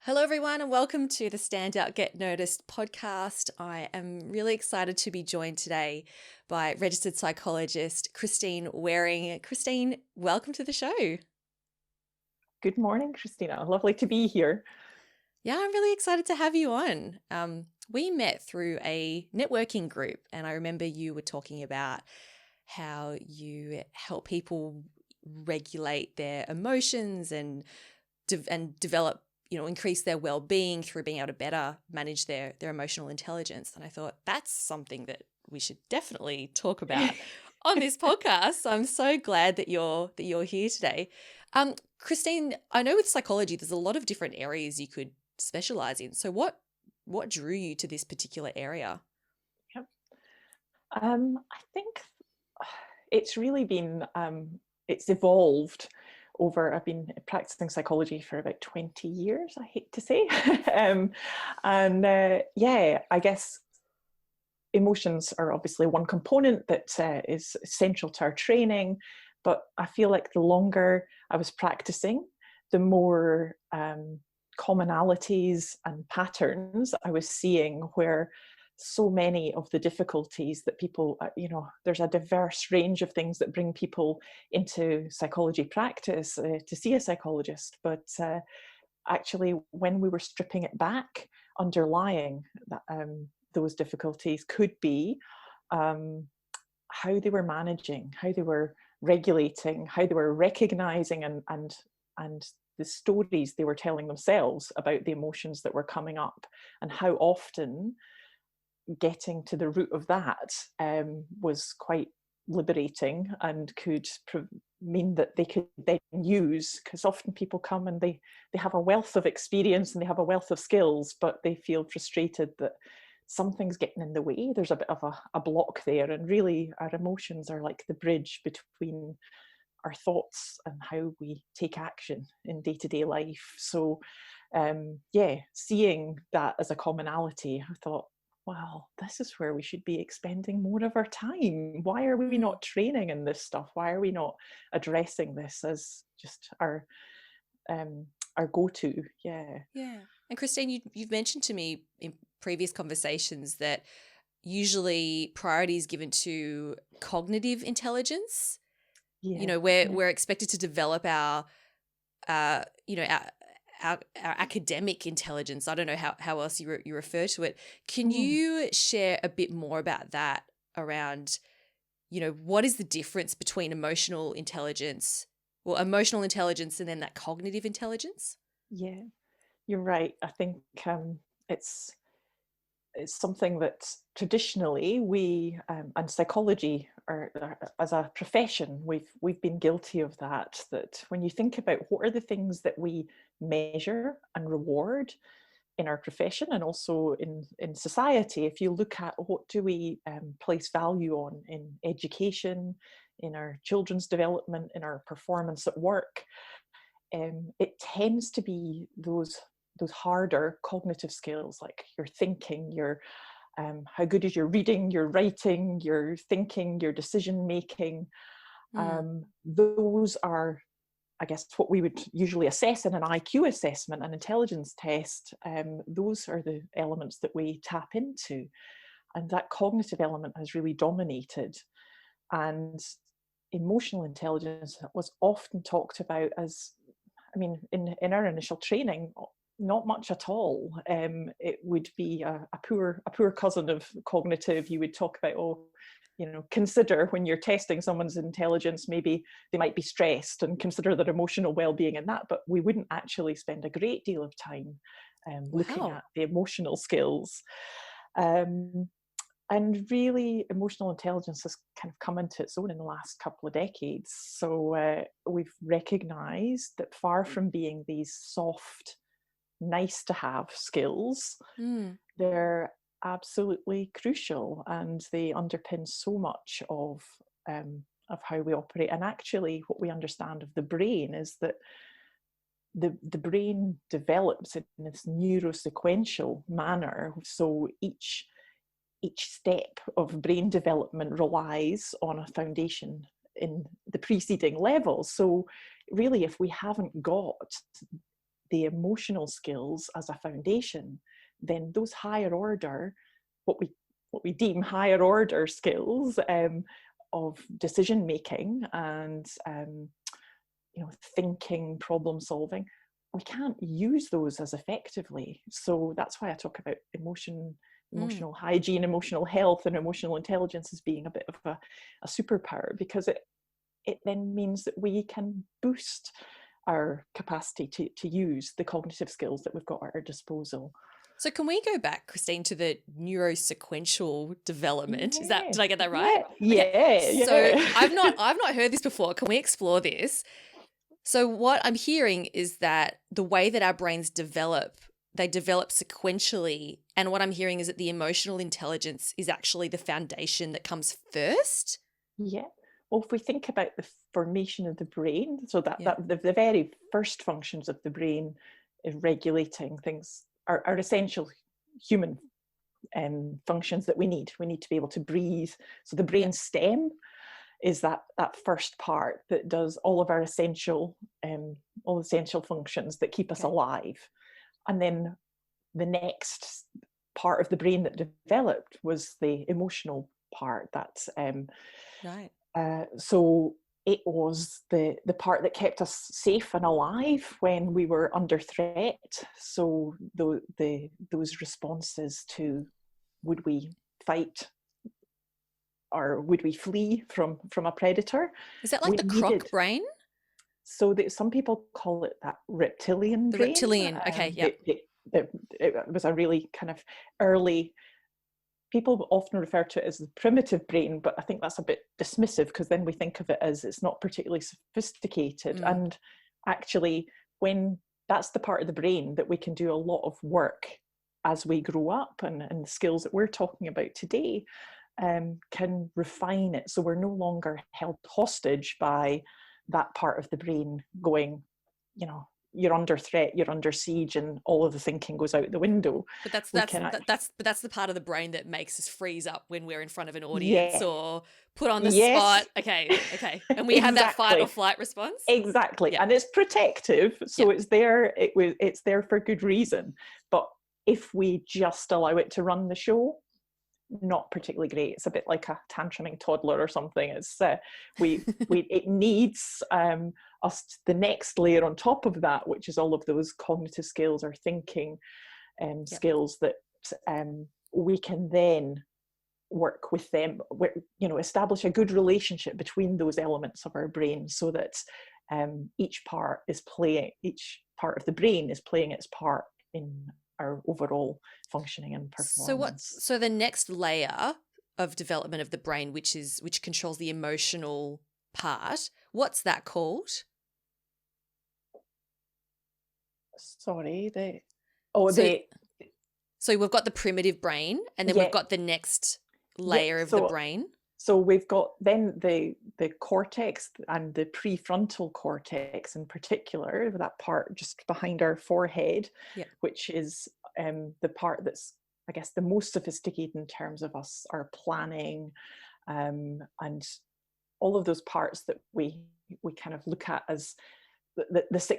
Hello, everyone, and welcome to the Stand Out Get Noticed podcast. I am really excited to be joined today by registered psychologist Christine Waring. Christine, welcome to the show. Good morning, Christina. Lovely to be here. Yeah, I'm really excited to have you on. We met through a networking group, and I remember you were talking about how you help people regulate their emotions and develop, increase their well-being through being able to better manage their emotional intelligence. And I thought that's something that we should definitely talk about on this podcast. So I'm so glad that you're here today. Christine, I know with psychology there's a lot of different areas you could specialize in. So what drew you to this particular area? Yep. I think it's really been, it's evolved over, I've been practicing psychology for about 20 years, I hate to say. Yeah, I guess emotions are obviously one component that is central to our training, but I feel like the longer I was practicing, the more commonalities and patterns I was seeing where so many of the difficulties that people, there's a diverse range of things that bring people into psychology practice to see a psychologist. But actually, when we were stripping it back, underlying that, those difficulties could be um, how they were managing, how they were regulating, how they were recognizing and the stories they were telling themselves about the emotions that were coming up, and how often getting to the root of that was quite liberating and could mean that they could then use, because often people come and they have a wealth of experience and they have a wealth of skills, but they feel frustrated that something's getting in the way. There's a bit of a block there, and really our emotions are like the bridge between our thoughts and how we take action in day-to-day life. So yeah, seeing that as a commonality, I thought, wow, this is where we should be expending more of our time. Why are we Mm, not training in this stuff? Why are we not addressing this as just um, our go-to? Yeah, yeah. And Christine, you've mentioned to me in previous conversations that usually priority is given to cognitive intelligence. yeah, yeah. We're expected to develop our uh you know our our academic intelligence. I don't know how else you refer to it. Can Mm. you share a bit more about that around, what is the difference between emotional intelligence and then that cognitive intelligence? Yeah, you're right. I think it's it's something that traditionally we and psychology as a profession we've been guilty of that. That when you think about what are the things that we measure and reward in our profession and also in society, if you look at what do we place value on in education, in our children's development, in our performance at work, it tends to be those harder cognitive skills like your thinking, your how good is your reading, your writing, your thinking, your decision making. Mm, Those are, I guess, what we would usually assess in an IQ assessment, an intelligence test. Those are the elements that we tap into, and that cognitive element has really dominated. And emotional intelligence was often talked about as, I mean, in our initial training, not much at all. It would be a poor cousin of cognitive. You would talk about, oh, consider when you're testing someone's intelligence, maybe they might be stressed, and consider their emotional well-being in that. But we wouldn't actually spend a great deal of time looking wow. at the emotional skills. Um, and really, emotional intelligence has kind of come into its own in the last couple of decades. So we've recognized that far from being these soft, nice to have skills, Mm, they're absolutely crucial, and they underpin so much of how we operate. And actually, what we understand of the brain is that the brain develops in this neurosequential manner. So each step of brain development relies on a foundation in the preceding levels. So really, if we haven't got the emotional skills as a foundation, then those higher order, what we deem higher order skills of decision making and thinking, problem solving, we can't use those as effectively. So that's why I talk about emotional hygiene, emotional health, and emotional intelligence as being a bit of a superpower, because it then means that we can boost our capacity to use the cognitive skills that we've got at our disposal. So can we go back, Christine, to the neurosequential development? Yeah, Did I get that right? yeah, Okay. yeah, So yeah. I've not heard this before. Can we explore this? So what I'm hearing is that the way that our brains develop, they develop sequentially. And what I'm hearing is that the emotional intelligence is actually the foundation that comes first. Yeah. Well, if we think about the formation of the brain, so that, Yeah. the very first functions of the brain is regulating things are essential human functions that we need. We need to be able to breathe. So the brain stem is that first part that does all of our essential functions that keep us alive. And then the next part of the brain that developed was the emotional part. That's Right. so it was the part that kept us safe and alive when we were under threat. So those responses to, would we fight or would we flee from a predator? Is that like We the croc needed. brain? So that some people call it that reptilian The brain. reptilian. Okay. Yeah. It was a really kind of early. People often refer to it as the primitive brain, but I think that's a bit dismissive, because then we think of it as it's not particularly sophisticated. And actually, when that's the part of the brain that we can do a lot of work as we grow up, and the skills that we're talking about today can refine it. So we're no longer held hostage by that part of the brain going, you're under threat, you're under siege, and all of the thinking goes out the window. But that's We that's can, that's the part of the brain that makes us freeze up when we're in front of an audience yeah, or put on the yes, spot. Okay. And we have that fight or exactly, flight response. exactly, Yeah. and it's protective, so Yeah. it's there. It's there for good reason. But if we just allow it to run the show, not particularly great. It's a bit like a tantruming toddler or something. It's it needs us, the next layer on top of that, which is all of those cognitive skills or thinking skills that we can then work with them, establish a good relationship between those elements of our brain, so that each part of the brain is playing its part in our overall functioning and performance. So the next layer of development of the brain, which controls the emotional part, what's that called? Sorry, so we've got the primitive brain, and then we've got the next layer of the brain. So we've got then the cortex, and the prefrontal cortex in particular, that part just behind our forehead, which is the part that's, I guess, the most sophisticated in terms of our planning, and all of those parts that we kind of look at as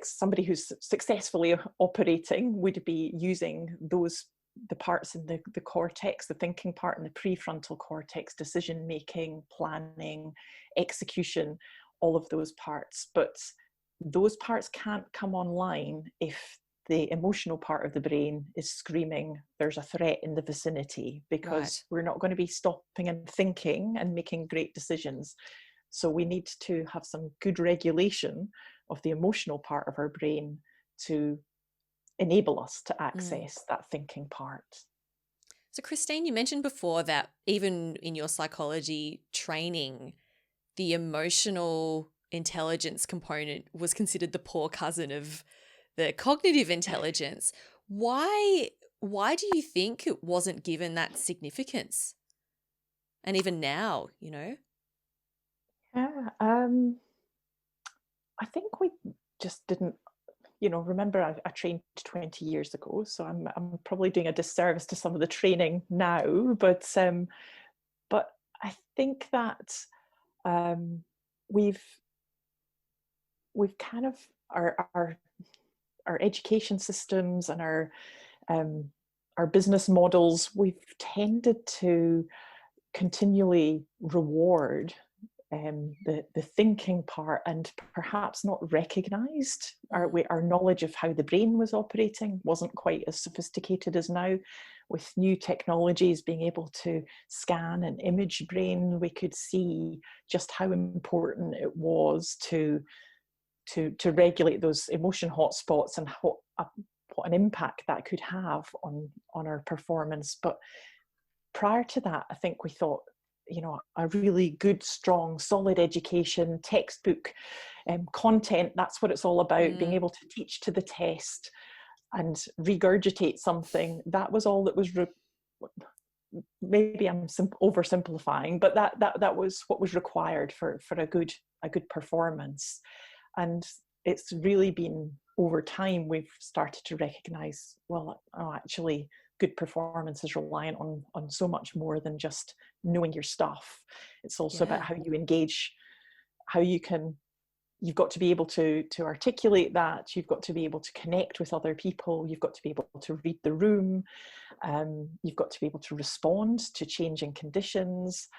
somebody who's successfully operating would be using the parts in the cortex, the thinking part in the prefrontal cortex, decision making, planning, execution, all of those parts. But those parts can't come online if the emotional part of the brain is screaming, there's a threat in the vicinity, because we're not going to be stopping and thinking and making great decisions. So we need to have some good regulation of the emotional part of our brain to enable us to access that thinking part. So Christine, you mentioned before that even in your psychology training, the emotional intelligence component was considered the poor cousin of the cognitive intelligence. Why do you think it wasn't given that significance? And even now, Yeah, I think we just didn't. Remember, I trained 20 years ago, so I'm probably doing a disservice to some of the training now. But I think that we've kind of our our education systems and our business models, we've tended to continually reward the thinking part, and perhaps not recognized our knowledge of how the brain was operating wasn't quite as sophisticated as now. With new technologies being able to scan and image brain, we could see just how important it was to regulate those emotion hotspots, and what an impact that could have on our performance. But prior to that, I think we thought, a really good, strong, solid education, textbook content, that's what it's all about. Being able to teach to the test and regurgitate something, that was all that was maybe I'm oversimplifying, but that was what was required for a good performance. And it's really been over time we've started to recognize, well, actually good performance is reliant on so much more than just knowing your stuff. It's also about how you engage, how you've got to be able to articulate that. You've got to be able to connect with other people. You've got to be able to read the room. You've got to be able to respond to changing conditions.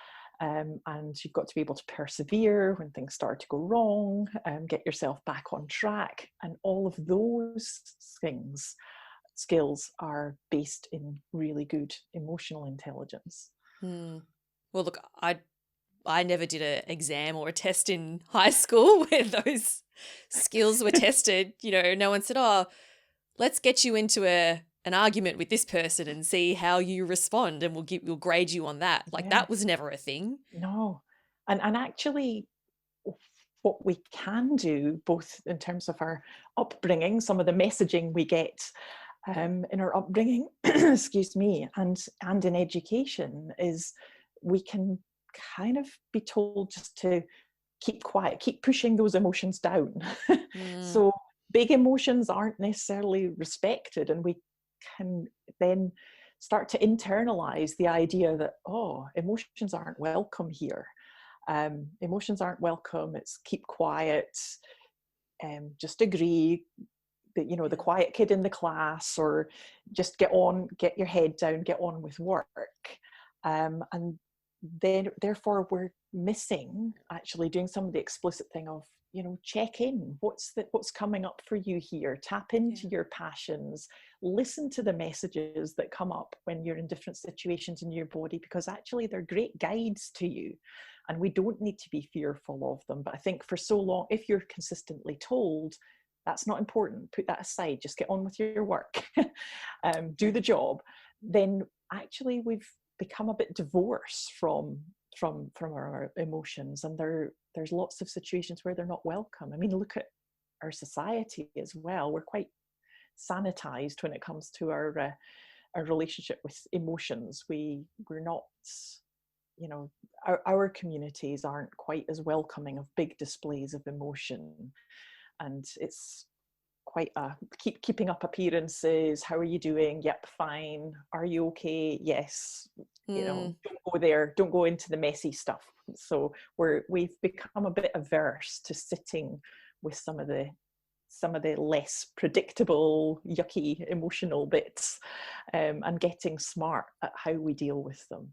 And you've got to be able to persevere when things start to go wrong, get yourself back on track. And all of those skills are based in really good emotional intelligence. Well, look, I never did an exam or a test in high school where those skills were tested. No one said, oh, let's get you into an argument with this person and see how you respond, and we'll grade you on that. That was never a thing. No. And actually, what we can do, both in terms of our upbringing, some of the messaging we get in our upbringing, excuse me, and in education, is we can kind of be told just to keep quiet, keep pushing those emotions down. So big emotions aren't necessarily respected, and we can then start to internalize the idea that, oh, emotions aren't welcome here. Emotions aren't welcome. It's keep quiet, just agree. The quiet kid in the class, or just get your head down, get on with work. And then therefore we're missing actually doing some of the explicit thing of, check in. What's coming up for you here? Tap into your passions. Listen to the messages that come up when you're in different situations in your body, because actually they're great guides to you. And we don't need to be fearful of them. But I think for so long, if you're consistently told, that's not important, put that aside, just get on with your work, do the job, then actually we've become a bit divorced from our emotions. And there's lots of situations where they're not welcome. I mean, look at our society as well. We're quite sanitized when it comes to our relationship with emotions. We're not, our communities aren't quite as welcoming of big displays of emotion. And it's quite keeping up appearances. How are you doing? Yep, fine. Are you okay? Yes. Don't go there. Don't go into the messy stuff. So we've become a bit averse to sitting with some of the less predictable, yucky, emotional bits, and getting smart at how we deal with them.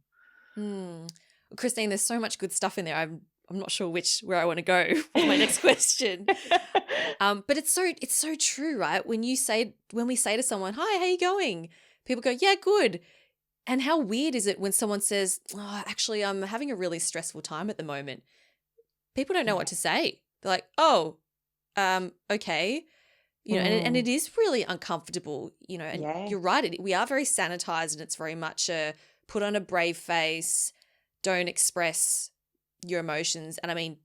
Christine, there's so much good stuff in there. I'm not sure where I want to go with my next question. But it's so true, right? When we say to someone, "Hi, how you going?" People go, "Yeah, good." And how weird is it when someone says, "Oh, actually, I'm having a really stressful time at the moment." People don't know what to say. They're like, "Oh, okay." And it is really uncomfortable, and you're right. We are very sanitized, and it's very much a put on a brave face, don't express your emotions. And I mean,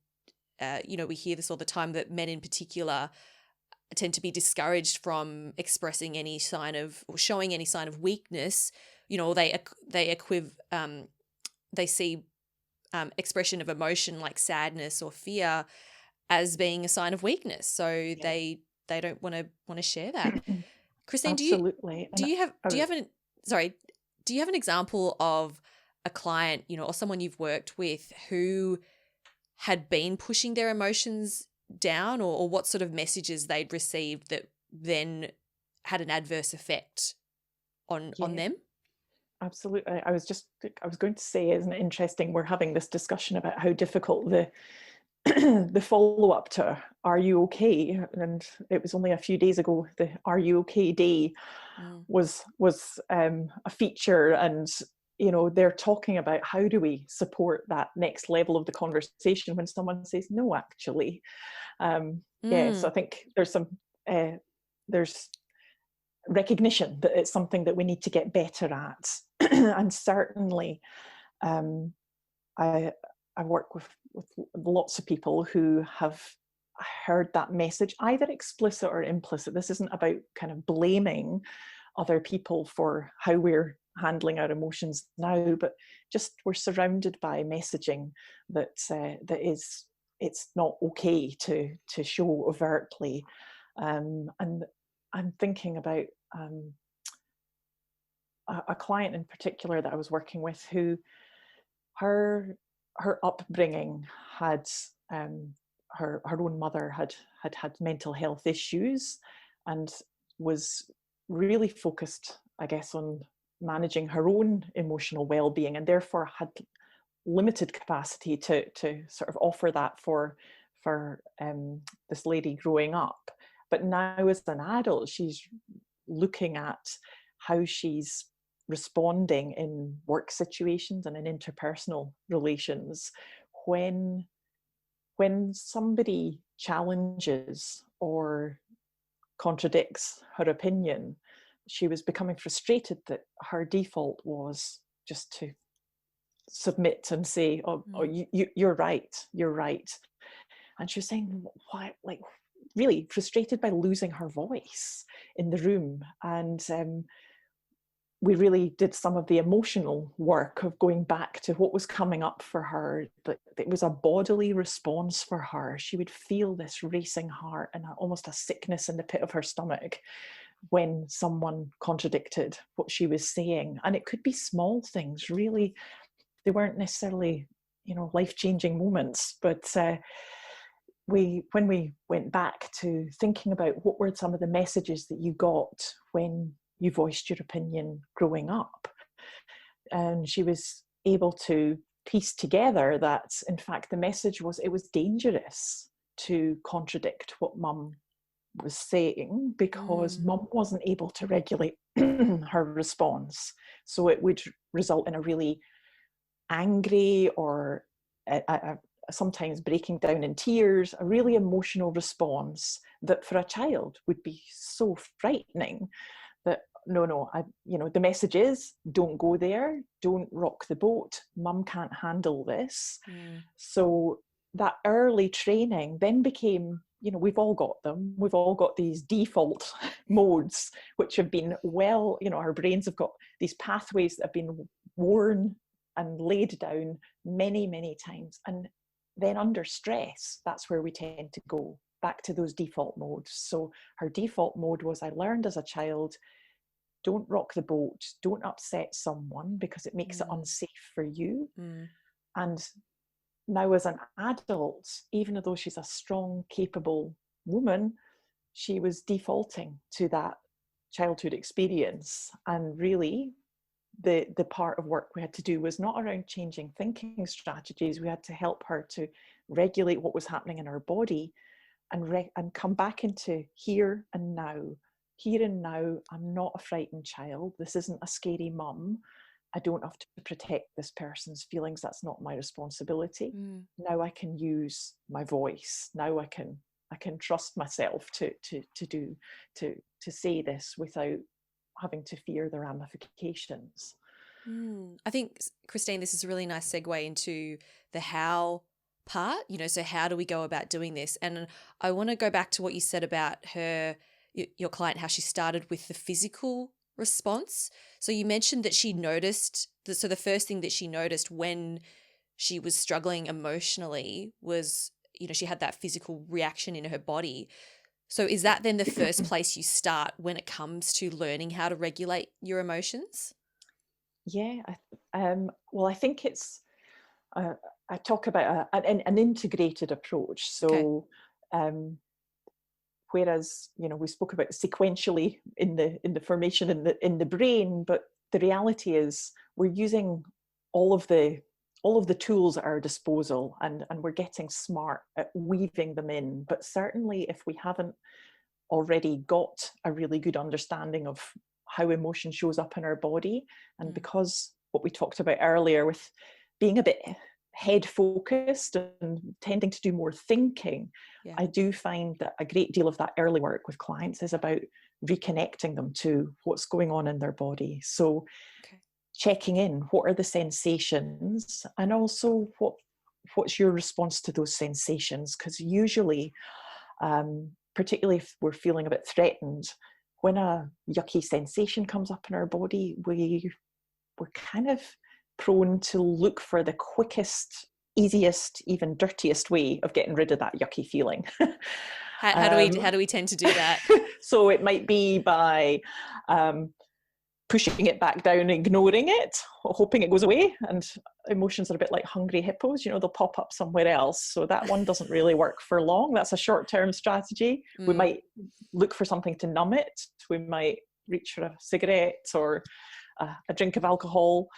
we hear this all the time, that men in particular tend to be discouraged from expressing any sign of, or showing any sign of weakness. They see expression of emotion like sadness or fear as being a sign of weakness. So they don't want to share that. Christine, Absolutely. do you have an example of a client, or someone you've worked with who had been pushing their emotions down, or what sort of messages they'd received that then had an adverse effect on Yeah, them? absolutely. I was going to say, isn't it interesting? We're having this discussion about how difficult the the follow up to "Are you okay?" and it was only a few days ago the "Are you okay?" day Mm. was a feature, and they're talking about how do we support that next level of the conversation when someone says no, actually. Yeah, so I Mm. think there's recognition that it's something that we need to get better at. And certainly um, I I work with lots of people who have heard that message, either explicit or implicit. This isn't about kind of blaming other people for how we're handling our emotions now, but just we're surrounded by messaging that is, it's not okay to show overtly. And I'm thinking about um, a client in particular that I was working with, who her her upbringing had her own mother had mental health issues, and was really focused, I guess, on managing her own emotional well-being, and therefore had limited capacity to sort of offer that for this lady growing up. But now as an adult, she's looking at how she's responding in work situations and in interpersonal relations when when somebody challenges or contradicts her opinion. She was becoming frustrated that her default was just to submit and say, oh, Mm. you're right, you're right. And she was saying, why, like, really frustrated by losing her voice in the room. And we really did some of the emotional work of going back to what was coming up for her. That it was a bodily response for her. She would feel this racing heart and almost a sickness in the pit of her stomach when someone contradicted what she was saying. And it could be small things, really. They weren't necessarily, life-changing moments, but when we went back to thinking about what were some of the messages that you got when you voiced your opinion growing up, and she was able to piece together that, in fact, the message was it was dangerous to contradict what mum was saying, because Mm. mum wasn't able to regulate her response. So it would result in a really angry or sometimes breaking down in tears, a really emotional response that for a child would be so frightening. That no, the message is don't go there, don't rock the boat, mum can't handle this. Mm. So that early training then became, we've all got them, we've all got these default modes which have been our brains have got these pathways that have been worn and laid down many, many times. And then under stress, that's where we tend to go back to those default modes. So her default mode was, I learned as a child, don't rock the boat, don't upset someone because it makes it Mm. unsafe for you. Mm. And now as an adult, even though she's a strong, capable woman, she was defaulting to that childhood experience. And really, the part of work we had to do was not around changing thinking strategies. We had to help her to regulate what was happening in her body, and come back into here and now. Here and now, I'm not a frightened child. This isn't a scary mum. I don't have to protect this person's feelings. That's not my responsibility. Mm. Now I can use my voice. Now I can trust myself to say this without having to fear the ramifications. Mm. I think, Christine, this is a really nice segue into the how part, so how do we go about doing this? And I want to go back to what you said about your client, how she started with the physical response. So you mentioned that she noticed, so the first thing that she noticed when she was struggling emotionally was, she had that physical reaction in her body. So is that then the first place you start when it comes to learning how to regulate your emotions? Yeah, well, I think it's uh, I talk about an integrated approach. Okay. So um, Whereas, we spoke about sequentially in the formation in the brain, but the reality is we're using all of the tools at our disposal, and we're getting smart at weaving them in. But certainly if we haven't already got a really good understanding of how emotion shows up in our body, and because what we talked about earlier with being a bit head focused and tending to do more thinking, I do find that a great deal of that early work with clients is about reconnecting them to what's going on in their body. So checking in, what are the sensations, and also what's your response to those sensations? Because usually, particularly if we're feeling a bit threatened, when a yucky sensation comes up in our body, we're kind of prone to look for the quickest, easiest, even dirtiest way of getting rid of that yucky feeling. How do we tend to do that? So it might be by pushing it back down, ignoring it, hoping it goes away. And emotions are a bit like hungry hippos, they'll pop up somewhere else. So that one doesn't really work for long. That's a short-term strategy. We might look for something to numb it. We might reach for a cigarette or a drink of alcohol.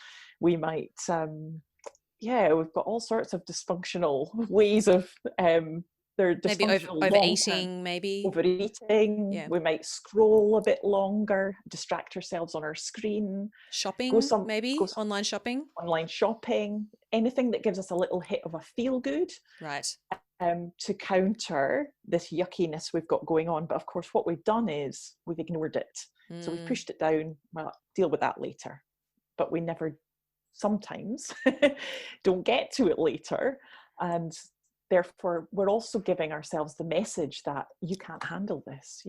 We might, we've got all sorts of dysfunctional ways of they're dysfunctional, maybe overeating, overeating. Yeah. We might scroll a bit longer, distract ourselves on our screen. Shopping, online shopping. Online shopping, anything that gives us a little hit of a feel good. Right. To counter this yuckiness we've got going on. But of course, what we've done is we've ignored it. So we've pushed it down. Well, deal with that later. But we never, sometimes, don't get to it later. And therefore, we're also giving ourselves the message that you can't handle this.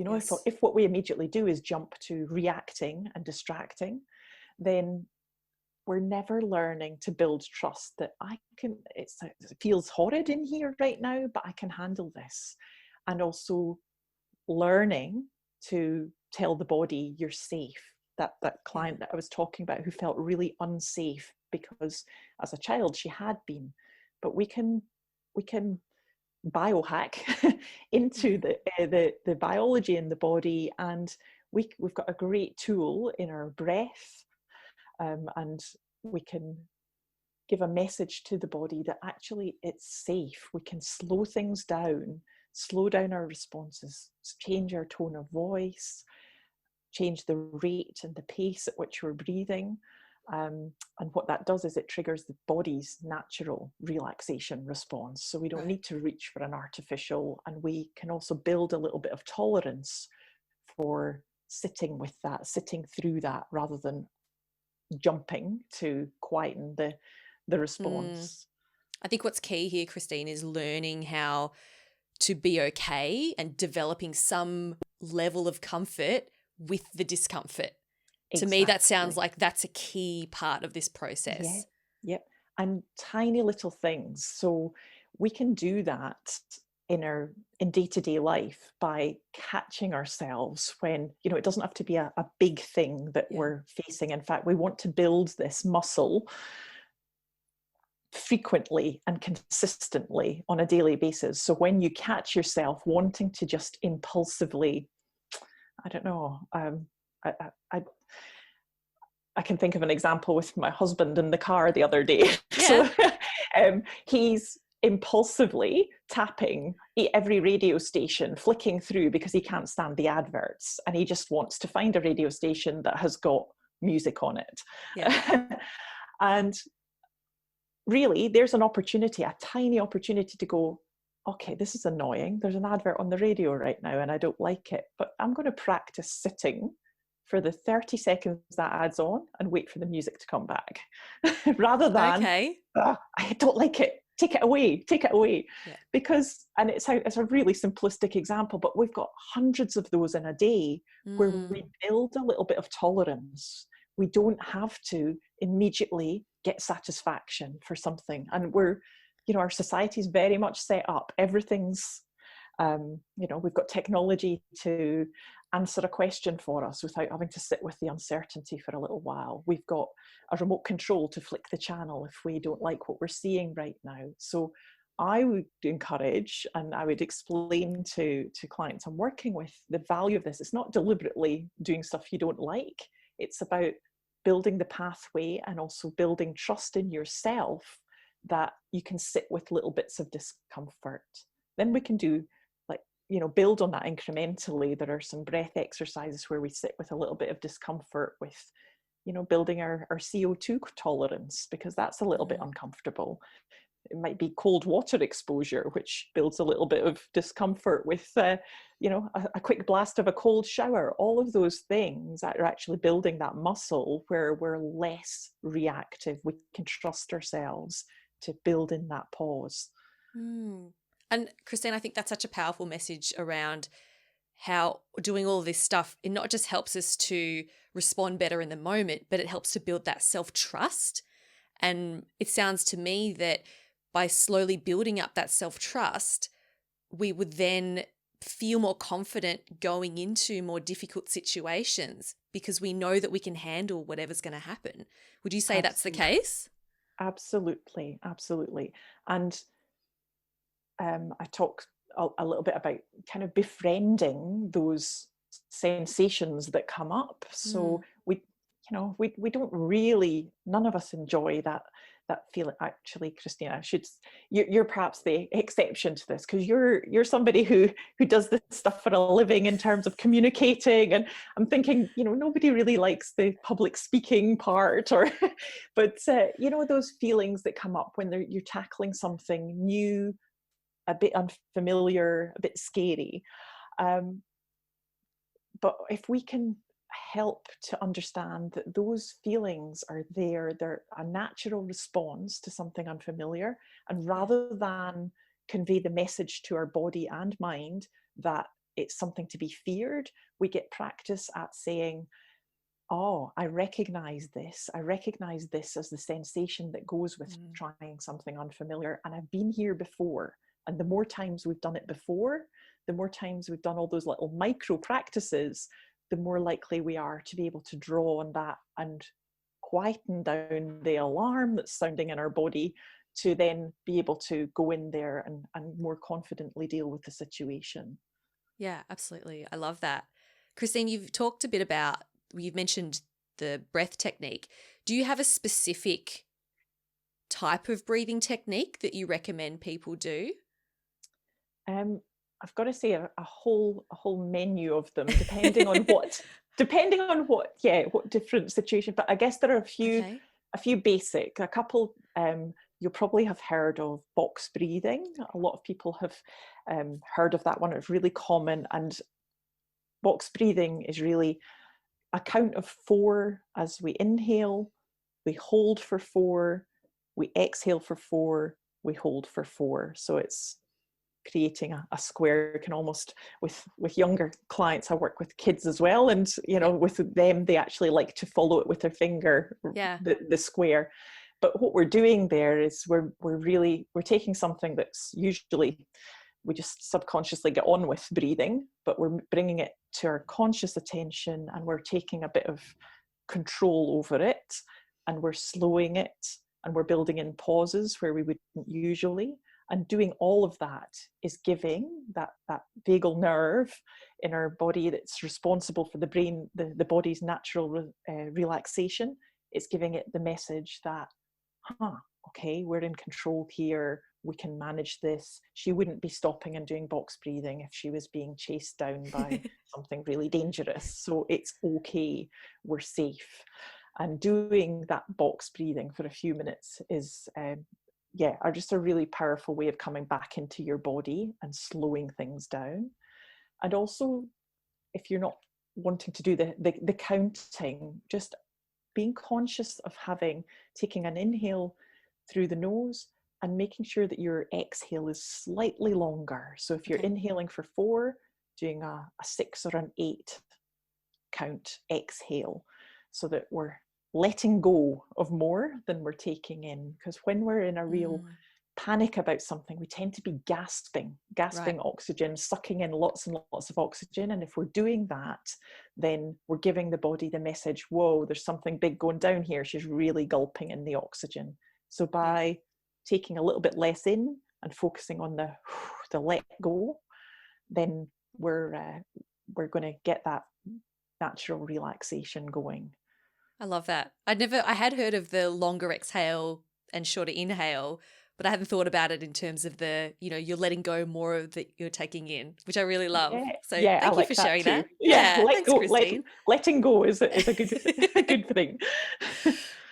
If what we immediately do is jump to reacting and distracting, then we're never learning to build trust that it feels horrid in here right now, but I can handle this. And also learning to tell the body you're safe. That client that I was talking about who felt really unsafe because as a child she had been, but we can biohack into the biology in the body, and we've got a great tool in our breath, and we can give a message to the body that actually it's safe. We can slow things down, slow down our responses, change our tone of voice, change the rate and the pace at which we're breathing. And what that does is it triggers the body's natural relaxation response. So we don't need to reach for an artificial, and we can also build a little bit of tolerance for sitting with that, sitting through that, rather than jumping to quieten the response. I think what's key here, Christine, is learning how to be okay and developing some level of comfort with the discomfort. Exactly. To me, that sounds like that's a key part of this process. Yep. And tiny little things. So we can do that in day-to-day life by catching ourselves when, it doesn't have to be a big thing that we're facing. In fact, we want to build this muscle frequently and consistently on a daily basis. So when you catch yourself wanting to just impulsively, I don't know, I can think of an example with my husband in the car the other day. Yeah. So he's impulsively tapping every radio station, flicking through because he can't stand the adverts, and he just wants to find a radio station that has got music on it. Yeah. And really, there's an opportunity, a tiny opportunity to go, okay, this is annoying. There's an advert on the radio right now and I don't like it, but I'm going to practice sitting for the 30 seconds that ad's on and wait for the music to come back. Rather than, I don't like it, take it away. Yeah. Because, and it's a really simplistic example, but we've got hundreds of those in a day where we build a little bit of tolerance. We don't have to immediately get satisfaction for something. And our society is very much set up. Everything's, we've got technology to answer a question for us without having to sit with the uncertainty for a little while. We've got a remote control to flick the channel if we don't like what we're seeing right now. So I would encourage, and I would explain to clients I'm working with, the value of this. It's not deliberately doing stuff you don't like. It's about building the pathway and also building trust in yourself that you can sit with little bits of discomfort. Then we can do, like, build on that incrementally. There are some breath exercises where we sit with a little bit of discomfort with, building our CO2 tolerance, because that's a little bit uncomfortable. It might be cold water exposure, which builds a little bit of discomfort with, a quick blast of a cold shower. All of those things that are actually building that muscle where we're less reactive. We can trust ourselves to build in that pause. And Christine, I think that's such a powerful message around how doing all this stuff, it not just helps us to respond better in the moment, but it helps to build that self-trust. And it sounds to me that by slowly building up that self-trust, we would then feel more confident going into more difficult situations because we know that we can handle whatever's going to happen. Would you say that's the case? Absolutely, absolutely. And I talk a little bit about kind of befriending those sensations that come up. So we don't really, none of us enjoy that feeling. Actually, Christina, you're perhaps the exception to this, because you're somebody who does this stuff for a living in terms of communicating, and I'm thinking, nobody really likes the public speaking part, or but those feelings that come up when you're tackling something new, a bit unfamiliar, a bit scary. But if we can help to understand that those feelings are there, they're a natural response to something unfamiliar, and rather than convey the message to our body and mind that it's something to be feared, we get practice at saying, oh, I recognize this. I recognize this as the sensation that goes with trying something unfamiliar. And I've been here before. And the more times we've done it before, the more times we've done all those little micro practices, the more likely we are to be able to draw on that and quieten down the alarm that's sounding in our body, to then be able to go in there and more confidently deal with the situation. Yeah, absolutely. I love that. Christine, you've mentioned the breath technique. Do you have a specific type of breathing technique that you recommend people do? I've got to say a whole menu of them, depending on what different situation. But I guess there are a few basic, a couple. You'll probably have heard of box breathing. A lot of people have heard of that one. It's really common, and box breathing is really a count of 4 as we inhale, we hold for 4, we exhale for 4, we hold for 4. So it's creating a square. You can almost, with younger clients, I work with kids as well, and with them, they actually like to follow it with their finger, the square. But what we're doing there is we're taking something that's usually we just subconsciously get on with breathing, but we're bringing it to our conscious attention, and we're taking a bit of control over it, and we're slowing it, and we're building in pauses where we wouldn't usually. And doing all of that is giving that vagal nerve in our body that's responsible for the brain, the body's natural relaxation. It's giving it the message that, okay, we're in control here. We can manage this. She wouldn't be stopping and doing box breathing if she was being chased down by something really dangerous. So it's okay. We're safe. And doing that box breathing for a few minutes is are just a really powerful way of coming back into your body and slowing things down. And also, if you're not wanting to do the counting, just being conscious of taking an inhale through the nose and making sure that your exhale is slightly longer. So if you're inhaling for 4, doing a 6 or an 8 count exhale, so that we're letting go of more than we're taking in. Because when we're in a real panic about something, we tend to be gasping oxygen, sucking in lots and lots of oxygen. And if we're doing that, then we're giving the body the message, whoa, there's something big going down here. She's really gulping in the oxygen. So by taking a little bit less in and focusing on the let go, then we're going to get that natural relaxation going. I love that. I had heard of the longer exhale and shorter inhale, but I hadn't thought about it in terms of you're letting go more of that you're taking in, which I really love. Yeah, So yeah, I thank you for like that sharing too. that. Yeah, Yeah, let thanks, go, Christine. letting go is a good a good thing.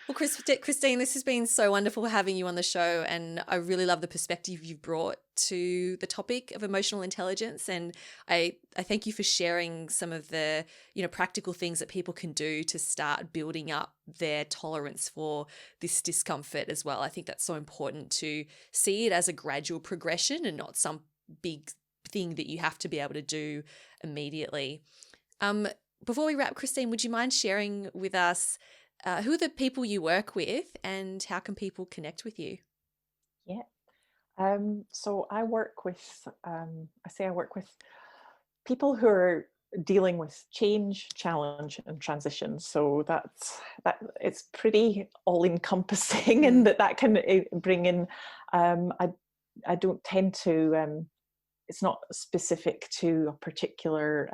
Well, Christine, this has been so wonderful having you on the show, and I really love the perspective you've brought to the topic of emotional intelligence. And I thank you for sharing some of the practical things that people can do to start building up their tolerance for this discomfort as well. I think that's so important to see it as a gradual progression and not some big thing that you have to be able to do immediately. Um, Before we wrap, Christine, would you mind sharing with us who are the people you work with and how can people connect with you? Yeah. So I work with, I work with people who are dealing with change, challenge, and transition. So that it's pretty all encompassing, and Mm. that can bring in. Um, I I don't tend to. It's not specific to a particular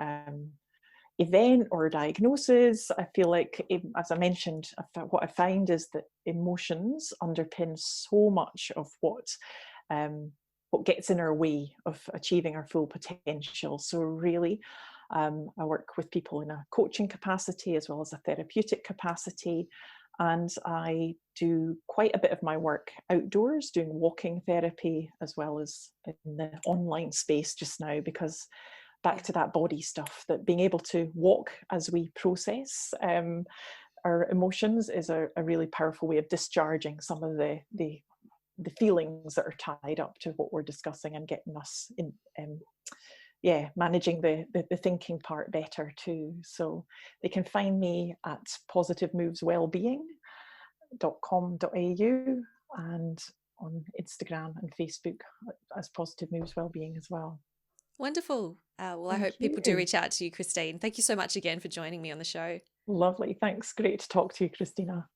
event or diagnosis. I feel like, as I mentioned, what I find is that emotions underpin so much of um, what gets in our way of achieving our full potential. So really, I work with people in a coaching capacity as well as a therapeutic capacity. And I do quite a bit of my work outdoors, doing walking therapy, as well as in the online space just now, because back Yeah. to that body stuff, that being able to walk as we process our emotions is a really powerful way of discharging some of the feelings that are tied up to what we're discussing, and getting us in managing the thinking part better too. So they can find me at positivemoveswellbeing.com.au, and on Instagram and Facebook as Positive Moves Wellbeing as well. Wonderful. Well, I Thank hope people do you. reach out to you, Christine. Thank you so much again for joining me on the show. Lovely. Thanks. Great to talk to you, Christina.